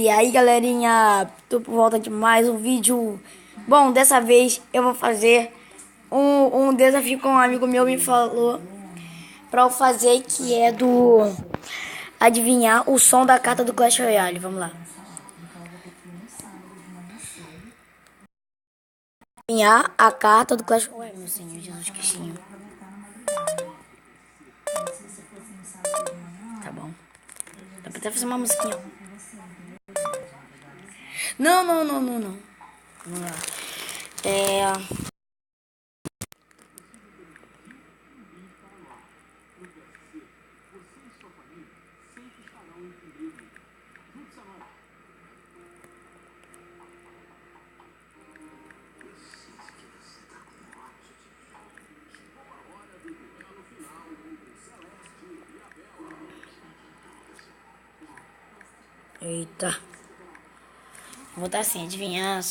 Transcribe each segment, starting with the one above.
E aí galerinha, tô por volta de mais um vídeo. Bom, dessa vez eu vou fazer um desafio que um amigo meu me falou pra eu fazer, que é do adivinhar o som da carta do Clash Royale. Vamos lá. Adivinhar a carta do Clash Royale. Meu Senhor Jesus Cristinho. Tá bom. Dá pra até fazer uma musiquinha. Não. Vamos lá. Eita. Vou botar assim, adivinhar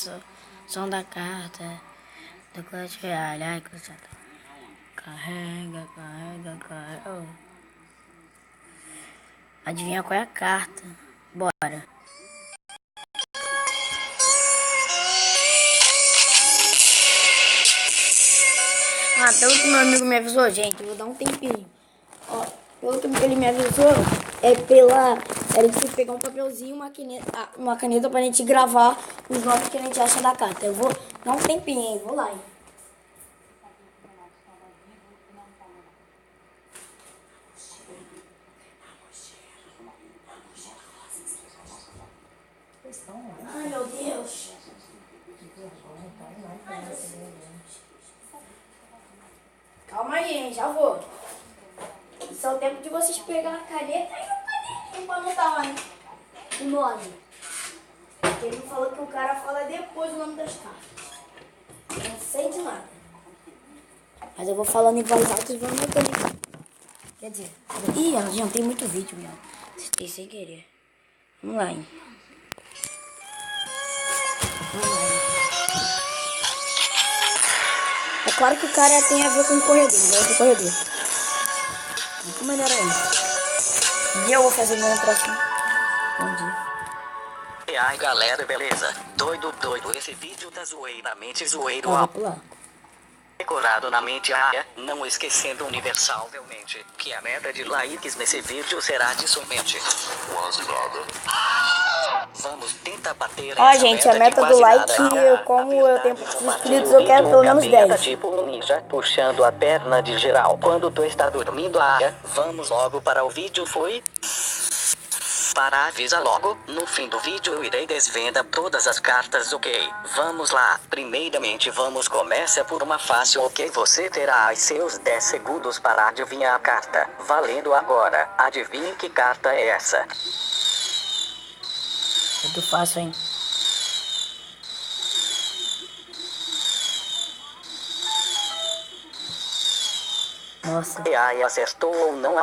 som da carta do Clash Royale. Ai, que chato. Carrega. Oh. Adivinha qual é a carta. Bora. Pelo que meu amigo me avisou, gente, eu vou dar um tempinho. Ó, pelo que ele me avisou, era de pegar um papelzinho e uma caneta pra gente gravar os nomes que a gente acha da carta. Eu vou dar um tempinho, hein? Vou lá, hein? Ai, meu Deus. Calma aí, hein? Já vou. Isso é o tempo de vocês pegar a caneta e o caderninho pra anotar lá, hein? O nome. Porque ele falou que o cara fala depois o nome das cartas. Eu não sei de nada. Mas eu vou falando em voz alta e vou anotando. Quer dizer, já não tem muito vídeo, meu. Assisti sem querer. Vamos lá, hein? É claro que o cara tem a ver com o corredor, né? O corredor. Muito melhor ainda. E eu vou fazer meu próximo. Bom dia. E aí galera, beleza? Doido, esse vídeo tá zoeiramente zoeiro. Vou pular. Decorado na mente, não esquecendo universalmente que a meta de likes nesse vídeo será de somente quase nada. Vamos tentar bater Ó, essa gente, a meta de do quase like, nada. como eu tenho Apesar poucos de inscritos, eu quero pelo menos caminha 10. tipo um ninja, puxando a perna de geral. Quando tu está dormindo, vamos logo para o vídeo, foi? Para avisa logo, no fim do vídeo eu irei desvendar todas as cartas, ok? Vamos lá, primeiramente vamos começar por uma fácil, ok? Você terá os seus 10 segundos para adivinhar a carta, valendo agora. Adivinhe que carta é essa? Muito fácil, hein? Nossa. E aí, acertou ou não?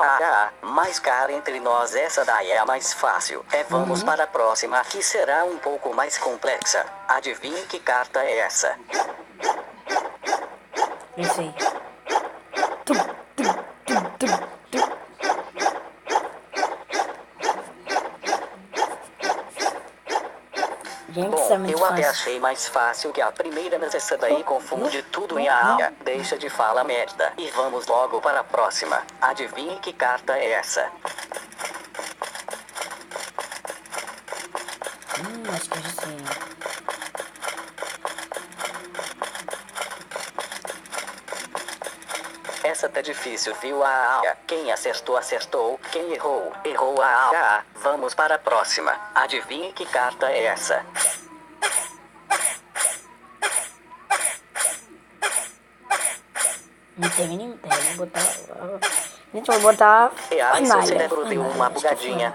Mas cara, entre nós essa daí é a mais fácil. Vamos para a próxima, que será um pouco mais complexa. Adivinhe que carta é essa? Eu sei. Gente, Bom, isso é muito eu até fácil. achei mais fácil que a primeira, mas essa daí confunde tudo em a. Deixa de falar merda. E vamos logo para a próxima. Adivinhe que carta é essa? Acho que eu já sei. Essa tá difícil, viu? Quem acertou, acertou. Quem errou, errou. Vamos para a próxima. Adivinhe que carta é essa? Não tem nem ideia. Vou botar. Gente, eu vou botar. Seu cérebro deu uma bugadinha.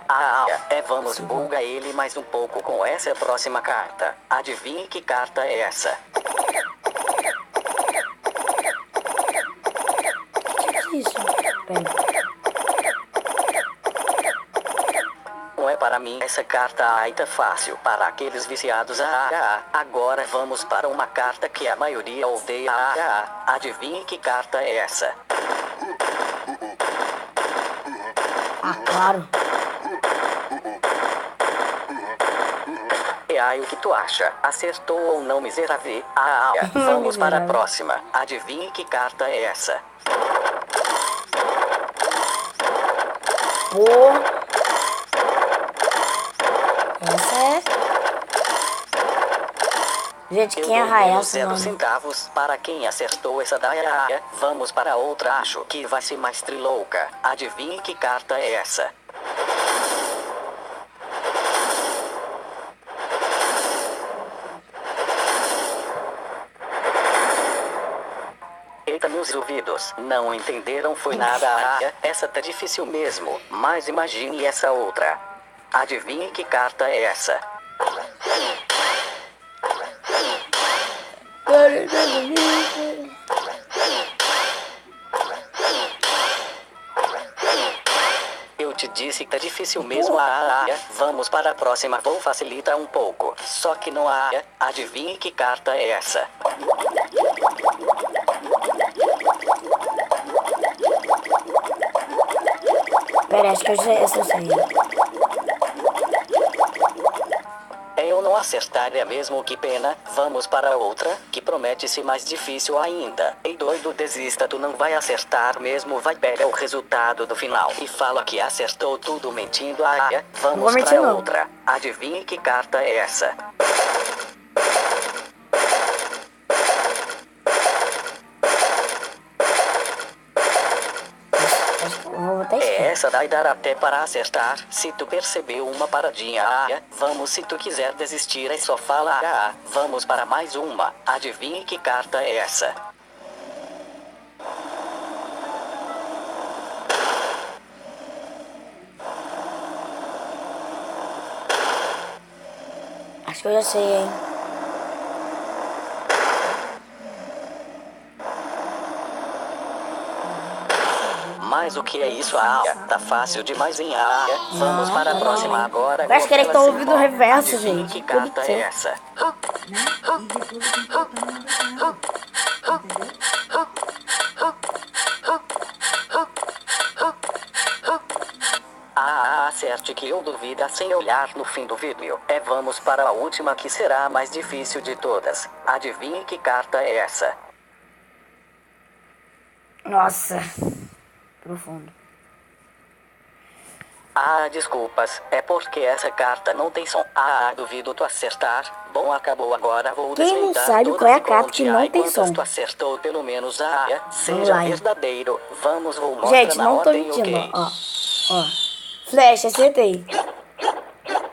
Vamos buga ele mais um pouco com essa próxima carta. Adivinhe que carta é essa? Isso. Pera. Não é para mim essa carta aí tá fácil. Para aqueles viciados agora vamos para uma carta que a maioria odeia. Adivinhe que carta é essa? Claro. E aí, o que tu acha? Acertou ou não, miserável? Vamos para a próxima. Adivinhe que carta é essa? Essa é... Gente, Eu quem é dou a menos essa, 0 mano? centavos para quem acertou essa daí. Vamos para outra, acho que vai ser mais trilouca. Adivinhe que carta é essa? Eita, meus ouvidos, não entenderam foi nada. Essa tá difícil mesmo, mas imagine essa outra. Adivinhe que carta é essa? Eu te disse que tá difícil mesmo. Vamos para a próxima, vou facilitar um pouco. Só que não há. Adivinhe que carta é essa? Pera, acho que essa eu sei. Eu não acertar é mesmo, que pena. Vamos para outra, que promete ser mais difícil ainda. Ei, doido, desista, tu não vai acertar mesmo. Vai pegar o resultado do final e fala que acertou tudo mentindo. Vamos para outra. Adivinhe que carta é essa? Essa daí dará até para acertar, se tu percebeu uma paradinha. Vamos, se tu quiser desistir é só falar. Vamos para mais uma. Adivinhe que carta é essa? Acho que eu já sei, hein? Mas o que é isso? Tá fácil demais, hein? Vamos para a próxima agora. Eu acho que eles estão ouvindo o reverso, gente. Que carta é essa? Acerte que eu duvido sem olhar no fim do vídeo. Vamos para a última, que será a mais difícil de todas. Adivinhe que carta é essa? Nossa. Profundo. Desculpas, é porque essa carta não tem som. Duvido tu acertar. Bom, acabou agora, vou Quem não desvendar sabe qual é a carta que não tem som? Tu acertou pelo menos seja verdadeiro. Vou mostrar. Gente, não tô mentindo, ó. Flecha, acertei.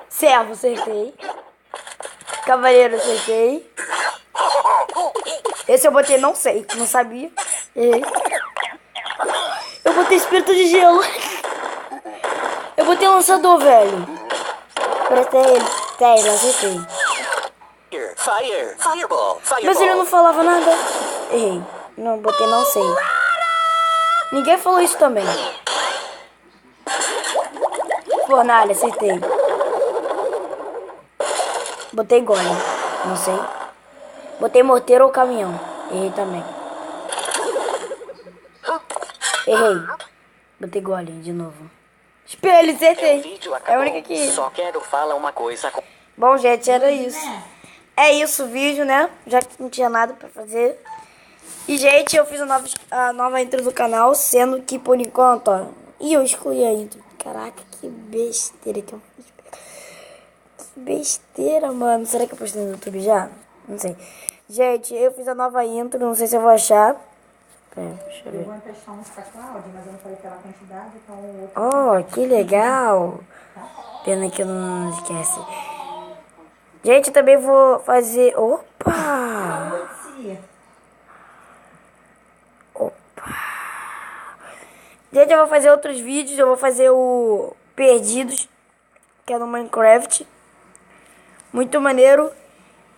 Servo, acertei. Cavaleiro, acertei. Esse eu botei não sei, não sabia. Errei. Eu botei espírito de gelo. Eu botei lançador, velho. Presta ele. Tá, eu acertei. Fireball. Mas ele não falava nada. Errei. Não, botei não sei. Ninguém falou isso também. Fornalha, acertei. Botei golem. Não sei. Botei morteiro ou caminhão. Errei também. Errei. Botei golem de novo. Espelho, acertei. É a única que... Só quero falar uma coisa. Bom, gente, era isso. É isso o vídeo, né? Já que não tinha nada pra fazer. E, gente, eu fiz a nova intro do canal, sendo que, por enquanto, ó... Ih, eu excluí a intro. Caraca, que besteira que eu fiz. Que besteira, mano. Será que eu postei no YouTube já? Não sei. Gente, eu fiz a nova intro, não sei se eu vou achar. Deixa eu ver. Eu vou testar um com a Cláudia, mas eu não falei pela quantidade, então o outro... Oh, que legal. Pena que eu não esquece. Gente, eu também vou fazer... Opa! Gente, eu vou fazer outros vídeos. Eu vou fazer o Perdidos, que é no Minecraft. Muito maneiro.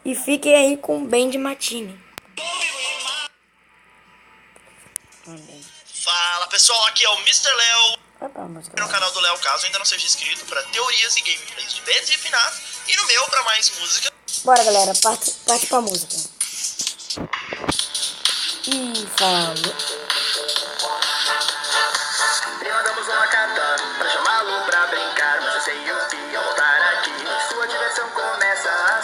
E fiquem aí com o Ben de Matine. Fala pessoal, aqui é o Mr. Léo. Opa, No canal do Léo, caso ainda não seja inscrito, para teorias e gameplays de Beds e FNAF. E no meu, para mais música. Bora, galera, parte pra música. Falou. Mandamos uma carta pra chamá-lo pra brincar, mas eu sei o que ao voltar aqui. Sua diversão começa a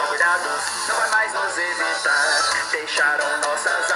cuidados, não vai mais nos evitar. Deixaram nossas